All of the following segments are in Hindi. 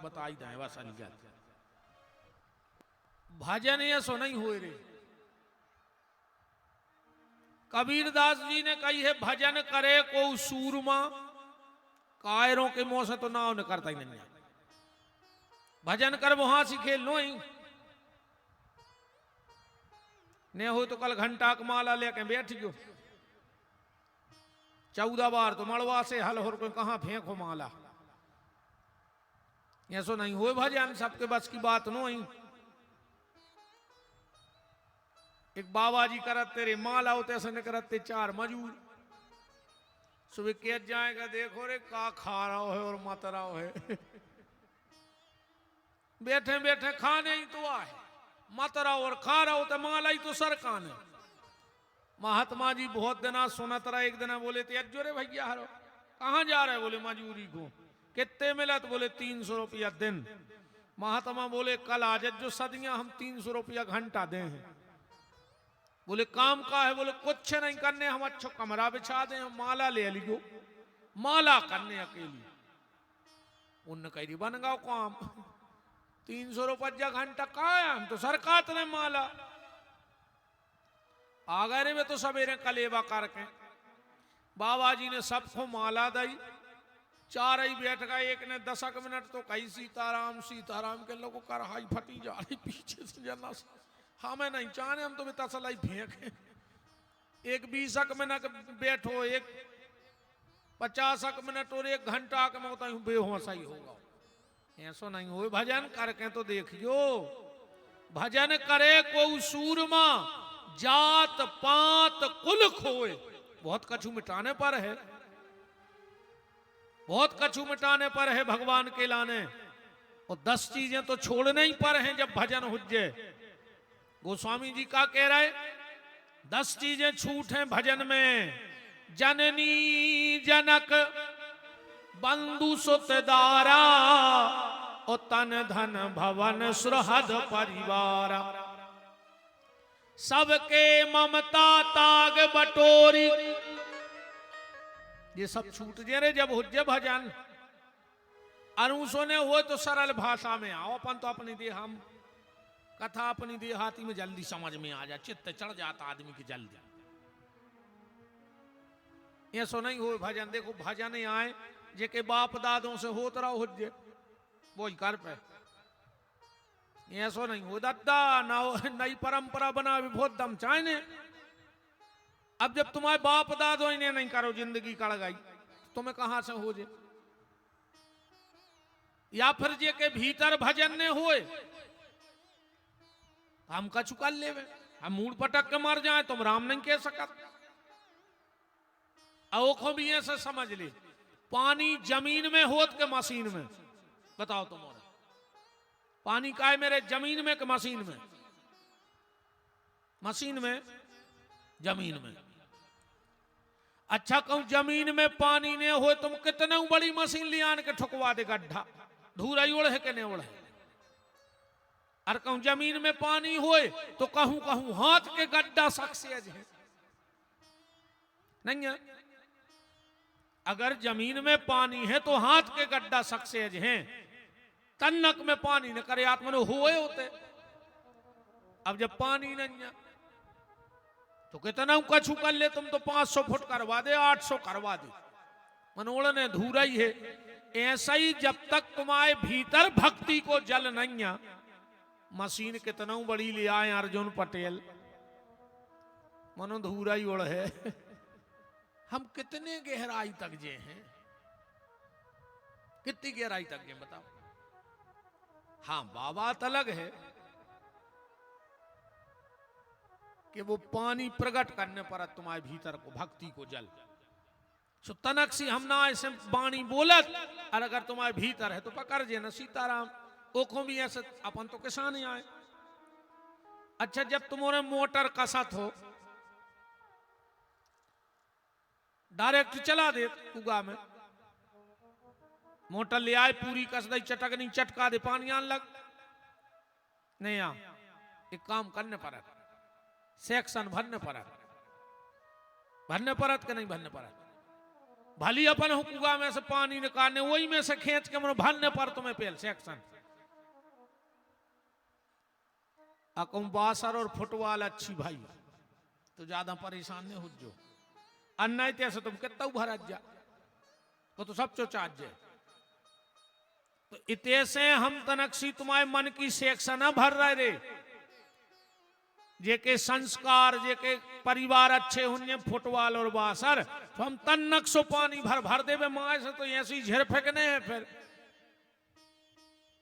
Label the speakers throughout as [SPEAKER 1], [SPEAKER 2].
[SPEAKER 1] बताई दें बस अनगत भजन ऐसो नहीं हुए रे। कबीरदास जी ने कही है भजन करे को सूरमा, कायरों के मुंह से तो ना उन्हें करता ही नहीं। भजन कर वहां से खेल लो ही ने हो तो कल घंटा का माला लेके बैठ गयो 14 बार तो मड़वा से हल हो कोई कहां फेंको माला। ऐसो नहीं हुए भजन, सबके बस की बात नो ही। एक बाबा जी करते रे माला होते ऐसे करते 4 मजूर सुबह के जाएगा देखो रे का खा रहा है और मत रहा है बैठे बैठे खाने ही तो आए मत रहा और खा रहा हो तो माला ही तो सरकान है। महात्मा जी बहुत दिना सुनत रहा, एक दिन बोले थे अज्जो रे भैया हरो कहाँ जा रहे, बोले मजूरी को। कितने मिला तो बोले 300 रुपया दिन। महात्मा बोले कल आज जो सदियां हम 300 रुपया घंटा दे हैं। बोले काम का है, बोले कुछ नहीं करने हम अच्छो कमरा बिछा दें, माला ले लियो माला करने अकेली। उन कही बन गाओ काम 300 रुपया घंटा का है, हम तो सरकार ने माला आ गए रे तो सवेरे कलेवा करके बाबा जी ने सबको माला दी। 4 ही बैठ गए, एक ने 10 मिनट तो कही सीताराम सीताराम के लोगों कर हाई फटी जा रही पीछे से जना हमें नहीं चाहने, हम तो तसलाई फेंके। एक 20 मिनट बैठो, एक 50 मिनट और 1 घंटा के मैं बताऊं बेहोश ही होगा। ऐसा नहीं हो भजन करके तो देखियो। भजन करे को सूरमा जात पात कुल खोए। बहुत कछु मिटाने पर है, बहुत कछु मिटाने पर है भगवान के लाने, और 10 चीजें तो छोड़ने ही पर हैं जब भजन हुज्जे। गोस्वामी जी का कह रहे 10 चीजें छूट हैं भजन में। जननी जनक बंधु सुतदारा और तन धन भवन सुहृद परिवार। सबके ममता ताग बटोरी। ये सब छूट जे रे जब हुज्जे भजन। अनुसो ने हो तो सरल भाषा में आओ, अपन तो अपनी दे हम कथा अपनी देहाती में जल्दी समझ में आ जा, चित्त चढ़ जाता आदमी की जल्दी। ये सो नहीं हो भजन। देखो भजन आए जे के बाप दादों से होत रहा हुज्जे वो ही कर पे। ऐसो नहीं हो दादा ना नई परंपरा बना भी बहुत दम चाहने। अब जब तुम्हारे बाप दादो इन्हें नहीं करो जिंदगी कड़ गई तुम्हें कहां से हो जे। या फिर जे के भीतर भजन ने होए हम कछु कर ले, हम मूड पटक के मर जाए तुम राम नहीं कह सकत। औखो भी ऐसे समझ ले पानी जमीन में होत के मशीन में, बताओ तुम और पानी का है मेरे जमीन में के मशीन में? मशीन में जमीन में। अच्छा कहूं जमीन में पानी ने हो तुम कितने बड़ी मशीन ले आन के ठुकवा दे गड्ढा, धूरा उड़े के नहीं उड़े। और कहूं जमीन में पानी होए तो कहूं कहूं हाथ के गड्ढा सक्सेज है नहीं है। अगर जमीन में पानी है तो हाथ के गड्ढा सक्सेज हैं, तन्नक में पानी न करे आत्मा हुए होते। अब जब पानी नहीं है तो कितना कछु कर ले तुम तो 500 फुट करवा दे 800 करवा दे, मनोड़ ने धूरा ही है। ऐसा ही जब तक तुम्हारे भीतर भक्ति को जल नहीं है, मशीन कितना बड़ी ले आए अर्जुन पटेल मनो धूरा ही उड़ है। हम कितने गहराई तक जे हैं, कितनी गहराई तक जे बताओ। हाँ बात अलग है कि वो पानी प्रकट करने पर तुम्हारे भीतर को भक्ति को जल सो तनक सी हम ना ऐसे बाणी बोलत, और अगर तुम्हारे भीतर है तो पकड़ जे न सीताराम। ओखो भी ऐसे अपन तो किसान ही आए। अच्छा जब तुम्हारे मोटर कसत हो डायरेक्ट चला दे उगा में, मोटर ले आए पूरी कस दई चटक नहीं चटका दे पानी आन लग नहीं आ। एक काम करने पर सेक्शन भरने परत के नहीं भरने परत। भली अपन हुकुगा में से पानी निकालने, वही में से खींच के मनो भरने पर तुम्हें पेल सेक्शन। अकुम बासर और फुटबॉल अच्छी भाई, तो ज्यादा परेशान नहीं हो जो। अन्ना से तुम कितना भरत जा तो सब चाच जाए। तो इते से हम तनक्सी तुम्हारे मन की सेक्शन भर रहे रे, जेके संस्कार जेके परिवार अच्छे होंगे फुटबॉल और बासर, तो हम तन्नक सो पानी भर भर देवे माए से, तो ऐसी झेर फेंकने हैं फिर।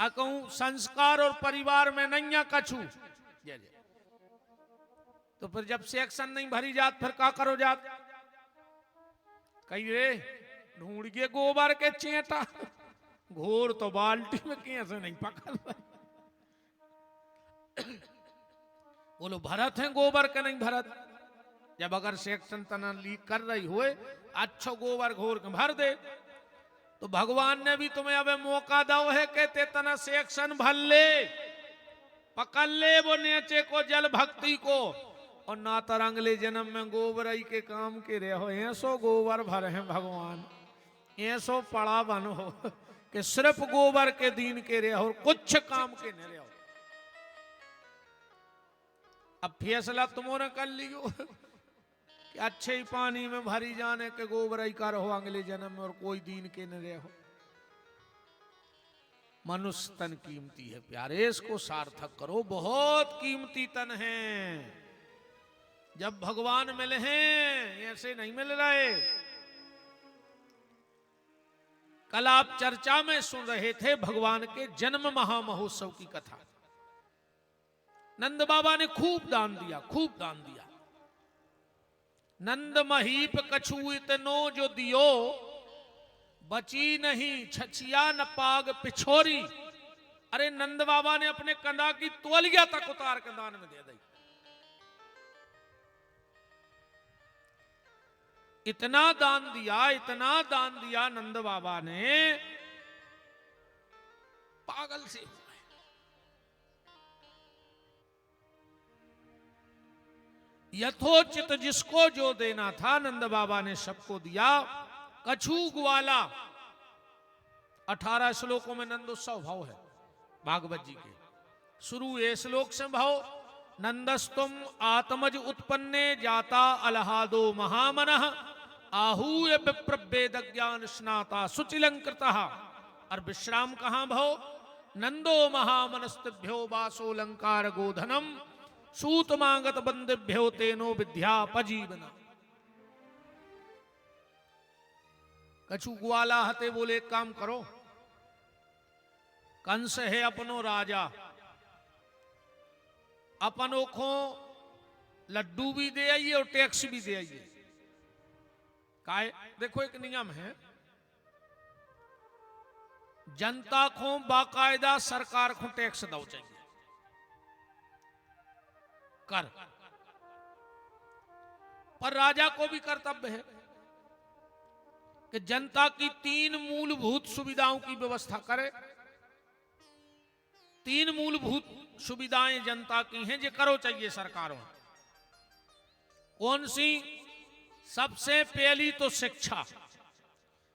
[SPEAKER 1] अकहूं संस्कार और परिवार में नैया कछू, तो फिर जब सेक्शन नहीं भरी जात फिर का करो जात, कही रे ढूंढ के गोबर के चेटा, घोर तो बाल्टी में कैसे नहीं पकड़ रहा। बोलो भरत है गोबर के नहीं भरत, जब अगर सेक्शन तना लीक कर रही होए अच्छो गोबर घोर के भर दे, तो भगवान ने भी तुम्हें अब मौका दो है कहते तना सेक्शन भर ले, पकड़ ले वो नेचे को जल भक्ति को, और ना तरंगले जन्म में गोबरई के काम के रहे हो, ऐसो गोबर भर है भगवान, ऐसो पड़ा बन हो कि सिर्फ गोबर के दीन के रहे हो, कुछ काम के नहीं रहे हो। अब फैसला तुमने कर लियो कि अच्छे ही पानी में भरी जाने के गोबरई का रहो अगले जन्म में, और कोई दीन के न रहो। मनुष्य तन कीमती है प्यारे, इसको सार्थक करो, बहुत कीमती तन है। जब भगवान मिले हैं ऐसे नहीं मिल रहे। कल आप चर्चा में सुन रहे थे भगवान के जन्म महामहोत्सव की कथा। नंद बाबा ने खूब दान दिया, खूब दान दिया। नंद महीप कछु इतनो जो दियो, बची नहीं छछिया न पाग पिछोरी। अरे नंद बाबा ने अपने कंधा की तोलिया तक उतार के दान में दे दी। इतना दान दिया, इतना दान दिया नंद बाबा ने, पागल से हुआ है। यथोचित जिसको जो देना था नंद बाबा ने सबको दिया। कछु ग्वाला 18 श्लोकों में नंदोत्सव भाव है भागवत जी के। शुरू ये श्लोक से भाव, नंदस्तुम आत्मज उत्पन्ने जाता अलहादो महामनः, आहूय विप्रवेद ज्ञान स्नाता सुचिलंकृतः। और विश्राम कहां भव, नंदो महामनस्तिभ्यो वासो लंकार गोधनम, सूत मांगत बंदिभ्यो तेनो विद्यापजीवना। कछु ग्वाला हते बोले एक काम करो, कंस है अपनो राजा, अपनों को लड्डू भी दे आइए और टैक्स भी दे आइए। काय देखो एक नियम है, जनता को बाकायदा सरकार को टैक्स दो चाहिए कर, पर राजा को भी कर्तव्य है कि जनता की 3 मूलभूत सुविधाओं की व्यवस्था करे। 3 मूलभूत सुविधाएं जनता की हैं जो करो चाहिए सरकारों। कौन सी? सबसे पहली तो शिक्षा।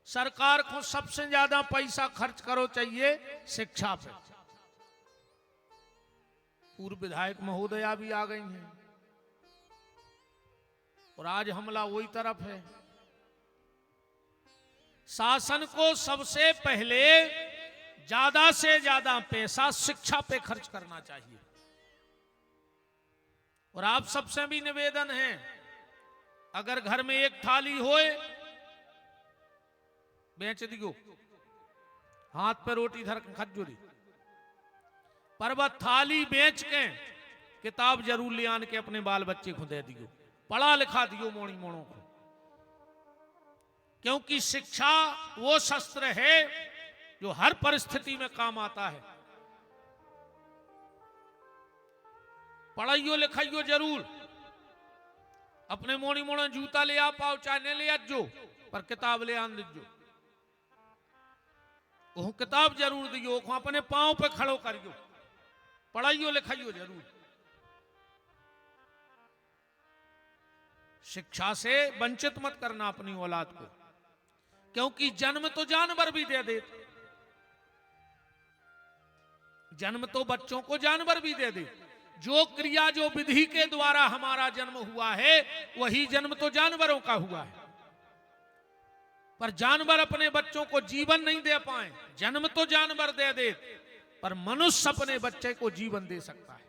[SPEAKER 1] सरकार को सबसे ज्यादा पैसा खर्च करो चाहिए शिक्षा पे। पूर्व विधायक महोदया भी आ गई हैं और आज हमला वही तरफ है। शासन को सबसे पहले ज्यादा से ज्यादा पैसा शिक्षा पे खर्च करना चाहिए। और आप सबसे भी निवेदन है, अगर घर में एक थाली होए बेच दियो, हाथ पे रोटी धर खजूरी, पर वह थाली बेच के किताब जरूर ले आन के अपने बाल बच्चे को दे दियो, पढ़ा लिखा दियो मोड़ी मोड़ों को। क्योंकि शिक्षा वो शस्त्र है जो हर परिस्थिति में काम आता है। पढ़ाइयो लिखाइयो जरूर, अपने मोड़ी मोड़ा जूता ले आ पाओ चाहे नहीं ले आजो, पर किताब ले आन दीजो। वो किताब जरूर दियो, अपने पांव पे खड़ो करियो, पढ़ाइयो लिखाइयो जरूर। शिक्षा से वंचित मत करना अपनी औलाद को। क्योंकि जन्म तो जानवर भी दे देते, जन्म तो बच्चों को जानवर भी दे दे। जो क्रिया जो विधि के द्वारा हमारा जन्म हुआ है वही जन्म तो जानवरों का हुआ है, पर जानवर अपने बच्चों को जीवन नहीं दे पाए। जन्म तो जानवर दे दे, पर मनुष्य अपने बच्चे को जीवन दे सकता है,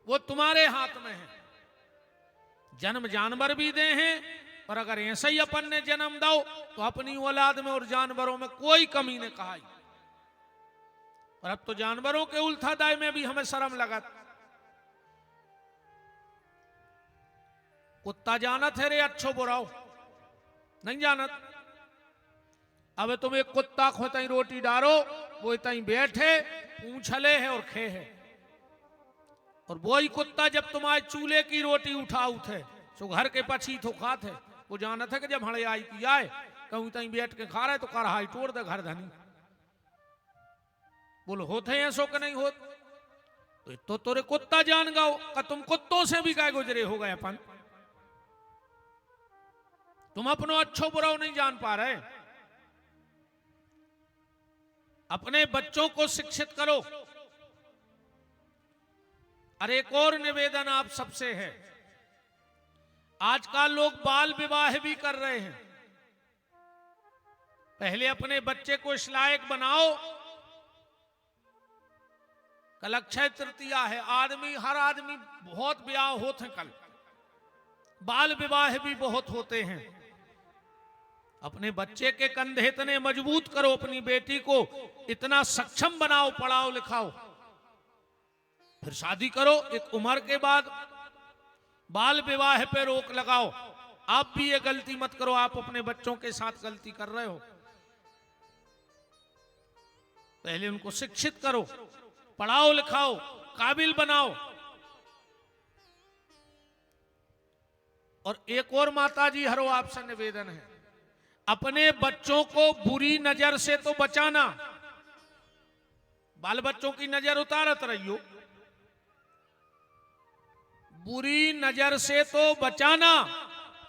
[SPEAKER 1] वो तुम्हारे हाथ में है। जन्म जानवर भी दे हैं, पर अगर ऐसा ही अपन ने जन्म दो तो अपनी औलाद में और जानवरों में कोई कमी ने कहा। और अब तो जानवरों के उल्था दाय में भी हमें शर्म लगा। कुत्ता जानत है रे अच्छो बुराओ, नहीं जानत। अब तुम एक कुत्ता को तई रोटी डालो, वो तई बैठे पूछले है और खे है, और वही कुत्ता जब तुम्हारे चूल्हे की रोटी उठा उठे तो घर के पछी तो खात है। वो जानत है कि जब हड़े आई की आए कहूं तई बैठ के खा रहे तो कढ़ाई तोड़ दे घर धनी। बोलो होते हैं ऐसो कि नहीं होत? तो तोरे कुत्ता जान गाओ का तुम कुत्तों से भी काय गुजरे हो गए अपन। तुम अपनो अच्छो बुराओ नहीं जान पा रहे। अपने बच्चों को शिक्षित करो। अरे एक और निवेदन आप सबसे है, आजकल लोग बाल विवाह भी कर रहे हैं। पहले अपने बच्चे को इस लायक बनाओ। कल अक्षय तृतीया है, हर आदमी बहुत ब्याह होते हैं, कल बाल विवाह भी बहुत होते हैं। अपने बच्चे के कंधे इतने मजबूत करो, अपनी बेटी को इतना सक्षम बनाओ, पढ़ाओ लिखाओ, फिर शादी करो। एक उम्र के बाद बाल विवाह पे रोक लगाओ। आप भी ये गलती मत करो, आप अपने बच्चों के साथ गलती कर रहे हो। पहले उनको शिक्षित करो, पढ़ाओ लिखाओ, काबिल बनाओ। और एक और माताजी हरो आपसे निवेदन है, अपने बच्चों को बुरी नजर से तो बचाना। बाल बच्चों की नजर उतारत रहियो, बुरी नजर से तो बचाना,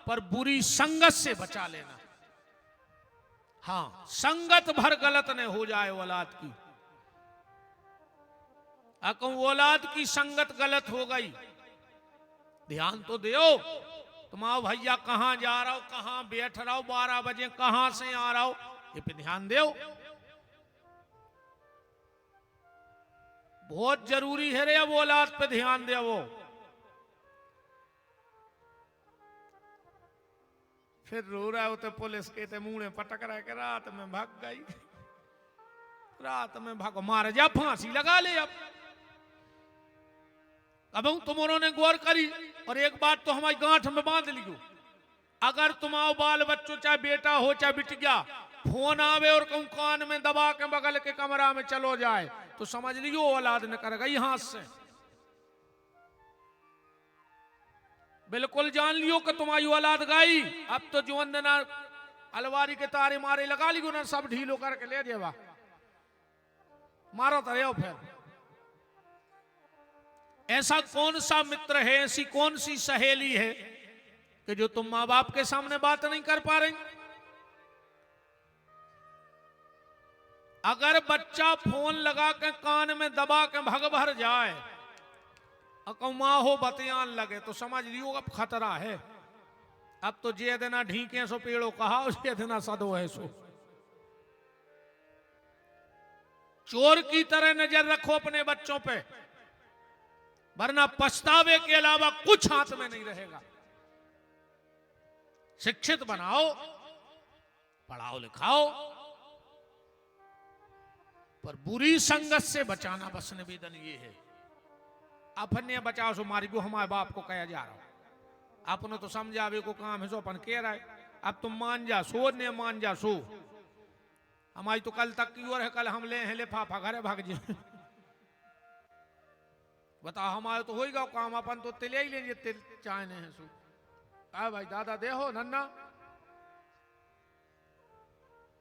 [SPEAKER 1] पर बुरी संगत से बचा लेना। हां, संगत भर गलत न हो जाए औलाद की। अगर औलाद की संगत गलत हो गई, ध्यान तो दो। तुम आओ भैया, कहां जा रहा हो, कहां बैठ रहा हो, 12 बजे कहां से आ रहा हो, ये पे ध्यान दो। बहुत जरूरी है रे, अब औलाद पे ध्यान दे। वो फिर रो रहा हो तो पुलिस के ते मुंह में पटक रहा है कि रात में भाग गई, रात में भागो, मार जा, फांसी लगा ले। अब तुमरों ने गौर करी, और एक बात तो हमारी गांठ में बांध लियो, अगर तुम्हारा बाल बच्चों चाहे बेटा हो चाहे बिटिया, फोन आवे और कहूं कान में दबा के बगल के कमरा में चलो जाए, तो समझ लियो औलाद ने कर गई हाथ से। बिल्कुल जान लियो कि तुम्हारी औलाद गई। अब तो जो अंदना अलवारी के तारे मारे लगा लियो ना, सब ढीलो करके ले देवा, मारो तो फिर। ऐसा कौन सा मित्र है, ऐसी कौन सी सहेली है कि जो तुम मां बाप के सामने बात नहीं कर पा रही? अगर बच्चा फोन लगा के कान में दबा के भग भर जाए, मां हो बतियान लगे, तो समझ लियो अब खतरा है। अब तो जे देना ढीके सो पेड़ो कहा, जे देना सदो है सो। चोर की तरह नजर रखो अपने बच्चों पे, वरना पछतावे के अलावा कुछ हाथ में नहीं रहेगा। शिक्षित बनाओ, पढ़ाओ लिखाओ, पर बुरी संगत से बचाना। बस निवेदन ये है, अपने बचाओ सो मारी को हमारे बाप को कहा जा रहा हो, अपने तो समझावे को काम है सो अपन कह रहा है। अब तुम मान जा सो, ने मान जा सो। हमारी तो कल तक की ओर है, कल हम ले हैं लिफाफा घरे भाग जी। बताओ, हमारे तो होगा काम, अपन तो तिले ही लेंगे, तिल चाहने हैं सो। आ भाई दादा दे हो नन्ना,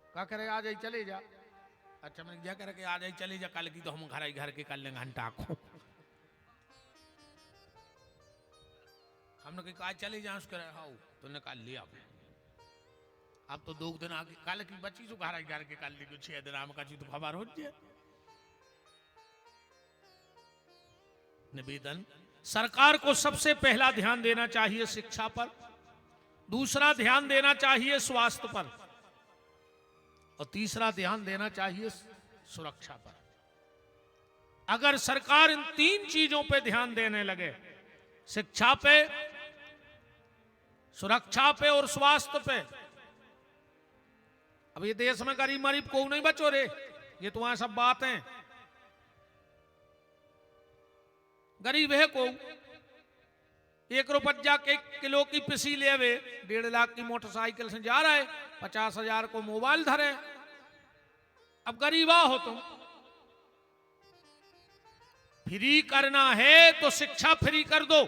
[SPEAKER 1] क्या करे आ जाए चले जा। अच्छा मैं क्या करे आ जाए चले जा, कल की तो हम घर के कर लेंगे घंटा को। हमने कहा चले जा, उसके हाँ तूने कहा लिया। अब तो 2 दिन आगे कल की बच्ची जो घर घर के कल की 6 दिन आम का चीज तो खबर हो जाए। निवेदन, सरकार को सबसे पहला ध्यान देना चाहिए शिक्षा पर, दूसरा ध्यान देना चाहिए स्वास्थ्य पर, और तीसरा ध्यान देना चाहिए सुरक्षा पर। अगर सरकार इन 3 चीजों पे ध्यान देने लगे, शिक्षा पे, सुरक्षा पे और स्वास्थ्य पे, अब ये देश में गरीब मरीब को नहीं बचो रे, ये तुम्हारी सब बातें। गरीब है को 1 रुपया के किलो की पिसी ले वे, 1.5 लाख की मोटरसाइकिल से जा रहा है, 50,000 को मोबाइल धरे। अब गरीबा हो तुम, फ्री करना है तो शिक्षा फ्री कर दो।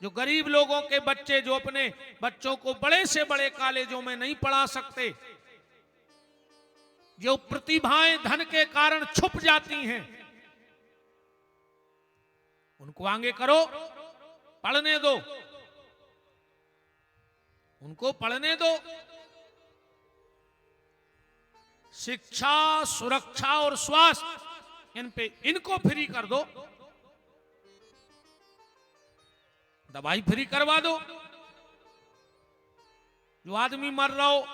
[SPEAKER 1] जो गरीब लोगों के बच्चे जो अपने बच्चों को बड़े से बड़े कॉलेजों में नहीं पढ़ा सकते, जो प्रतिभाएं धन के कारण छुप जाती हैं, उनको आगे करो, पढ़ने दो, उनको पढ़ने दो। शिक्षा, सुरक्षा और स्वास्थ्य इनको फ्री कर दो, दवाई फ्री करवा दो। जो आदमी मर रहा हो,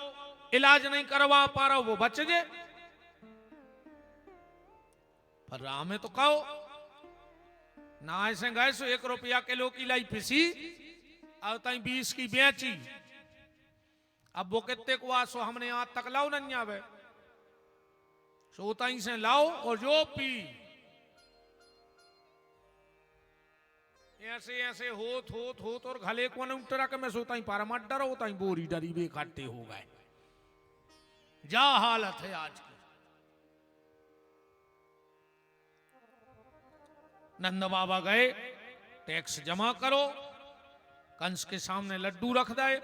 [SPEAKER 1] इलाज नहीं करवा पा रहा हो, वो बच जाए। पर राह में तो कहो ना, ऐसे गए सो 1 रुपया किलो की लाई पिसी और तई 20 की बेची। अब वो कितने को आसो हमने आज तक लाओ नहीं आवे, सो तई से लाओ और जो पी। ऐसे ऐसे होत और घले को न उतरा के मैं सोता ही पारा मत डरो, ताई बोरी डरी बे इकट्ठे हो गए। जा हालत है आज की। नंद बाबा गए, टैक्स जमा करो, कंस के सामने लड्डू रख दे।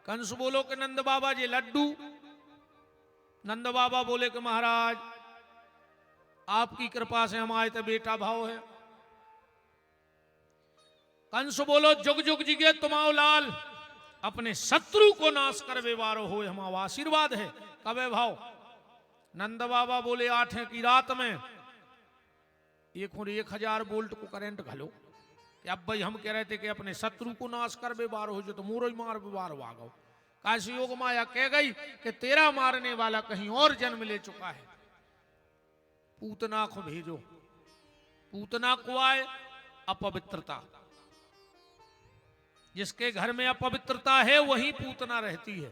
[SPEAKER 1] कंस बोलो कि नंद बाबा जी लड्डू। नंद बाबा बोले कि महाराज आपकी कृपा से हम आए थे, बेटा भाव है। कंस बोलो जुग जुग जिगे तुम्हाओ लाल, अपने शत्रु को नाश कर व्यवहारो हो हमारा आशीर्वाद है। कबे भाव? नंद बाबा बोले 8 की रात में 1000 वोल्ट को करंट घलो, कि अब भाई हम कह रहे थे कि अपने शत्रु को नाश कर व्यवहार हो जो, तो मोरो ही मार व्यवहार वागो। काशी योग माया कह गई कि तेरा मारने वाला कहीं और जन्म ले चुका है, पूतना को भेजो। पूतना को आए अपवित्रता, जिसके घर में अपवित्रता है वही पूतना रहती है।